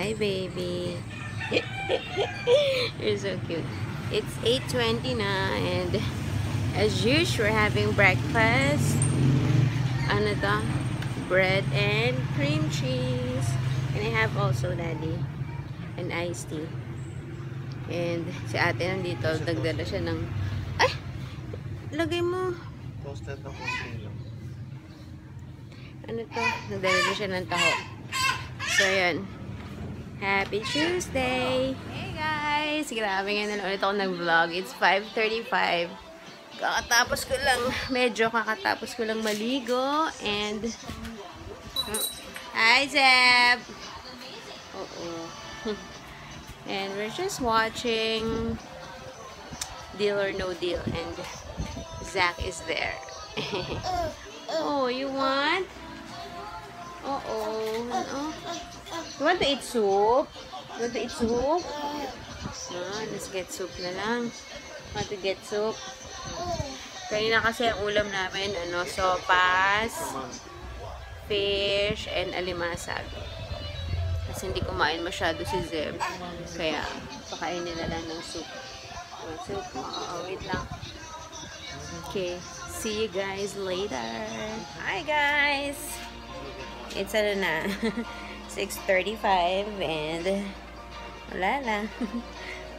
Hi, baby. You're so cute. It's 8:20 na, and as usual, we're having breakfast. Ano to? Bread and cream cheese. And I have also, Daddy, an iced tea. And si ate nandito, nagdala siya ng... Ay! Lagay mo. Toasted na konti lang. Ano to? Nagdala na siya ng taho. So, yun. Happy Tuesday! Hey guys! Grabe ngayon na ulit ako nag-vlog. It's 5:35. Kakatapos ko lang maligo. And... Hi, Zeb! Oo. And we're just watching Deal or No Deal. And Zach is there. Oh, you want? Uh-oh. You want to eat soup? You want to eat soup? Let's get soup na lang. Want to get soup? Kanina kasi ang ulam namin, sopas, fish, and alimasag. Kasi hindi kumain masyado si Zeb. Kaya, pakainin na lang ng soup. Soup? Wait lang. Okay. See you guys later. Hi guys! It's 6:35 and wala lang.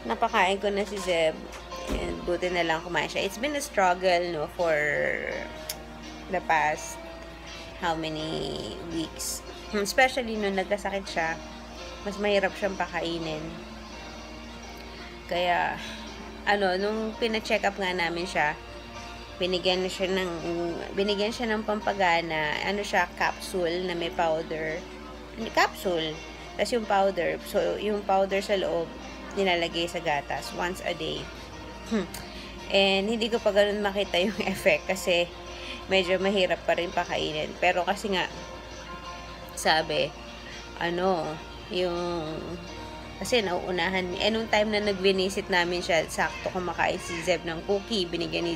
Napakain ko na si Zeb. And buti na lang kumain siya. It's been a struggle, no, for the past how many weeks. Especially nung nagkasakit siya, mas mahirap siyang pakainin. Kaya, nung pina-check up nga namin siya, binigyan siya ng pampagana, capsule na may powder. Capsule. Tapos yung powder. So, yung powder sa loob, nilalagay sa gatas once a day. And hindi ko pa ganun makita yung effect kasi medyo mahirap pa rin pakainin. Pero kasi nga, sabi, kasi nauunahan, nung time na nag-visit namin siya, sakto kumakain si Zeb ng cookie, binigyan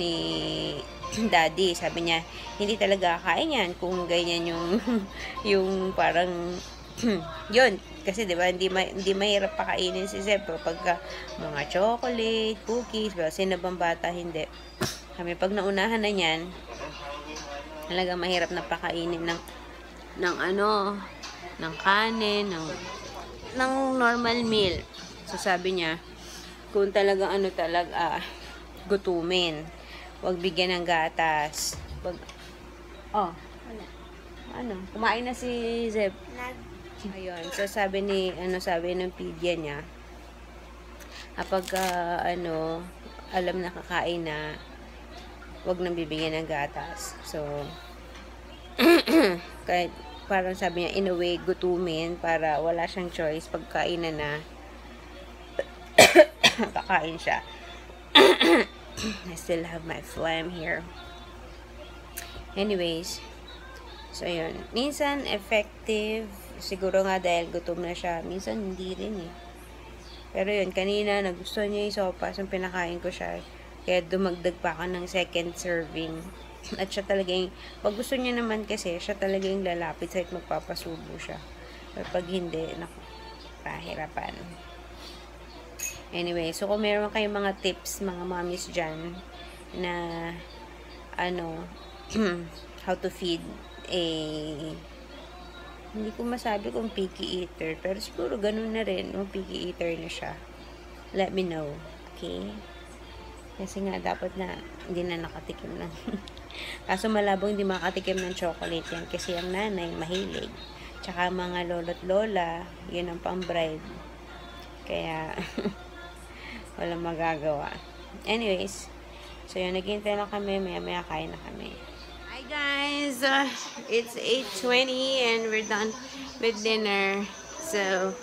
ni Daddy. Sabi niya, hindi talaga kain yan kung ganyan yung parang yun. Kasi diba, hindi mahirap pakainin si Zeb pagka mga chocolate, cookies, sinabang bata, hindi. Kami pag naunahan na yan, talaga mahirap na pakainin ng kanin, ng normal meal. So sabi niya, kung talagang gutumin, wag bigyan ng gatas. Kumain na si Zeb. Ayun. So sabi ng pedia niya, kapag alam na kakain na, wag nang bibigyan ng gatas. So kahit parang sabi niya, in a way, gutumin para wala siyang choice pagkainan na kakain siya. I still have my phlegm here. Anyways, so yun. Minsan effective, siguro nga dahil gutom na siya. Minsan hindi rin eh. Pero yun, kanina nagustuhan niya yung sopas, yung pinakain ko siya. Kaya dumagdag pa ako ng second serving. At siya talaga yung, pag gusto niya naman kasi, siya talaga yung lalapit sa'yo at magpapasubo siya. Pero pag hindi, naku, pahirapan. Anyway, so kung meron kayong mga tips, mga mommies dyan, na, how to feed hindi ko masabi kung picky eater, pero siguro ganun na rin, picky eater na siya. Let me know, okay? Kasi nga, dapat na, hindi na nakatikim ng, kaso malabong hindi makatikim ng chocolate yan, kasi ang nanay, mahilig. Tsaka mga lolo't lola, yun ang pang-bribe. Kaya, walang magagawa. Anyways, so yun, naghihintay lang kami, maya-maya kain na kami. Hi guys! It's 8:20 and we're done with dinner. So,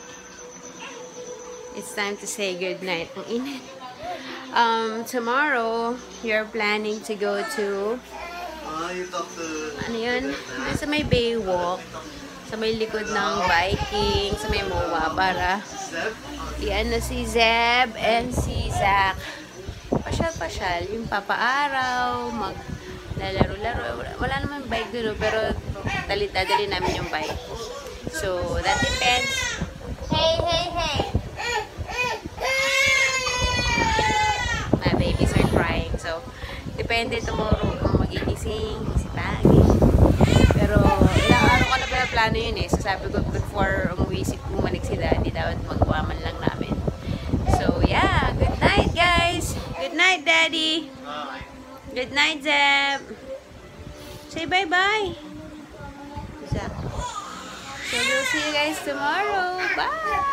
it's time to say goodnight. Ang init. Tomorrow, you're planning to go to sa may Baywalk, sa may likod ng Viking, sa may MOA, para si Zeb and si Zach pasyal-pasyal, yung papaaraw, maglalaro-laro. Wala naman bike doon, pero dali namin yung bike. So, that depends. Hey, hey, hey! My babies are crying. So, depende tomorrow kung magigising, si Pagi. Pero, ilang araw ko na pala plano yun eh. So, sabi ko, before bumalik si Daddy, dapat magawa man lang namin. So, yeah. Good night, guys. Good night, Daddy. Good night, Zeb. Say bye-bye. Zeb. So, we'll see you guys tomorrow. Bye!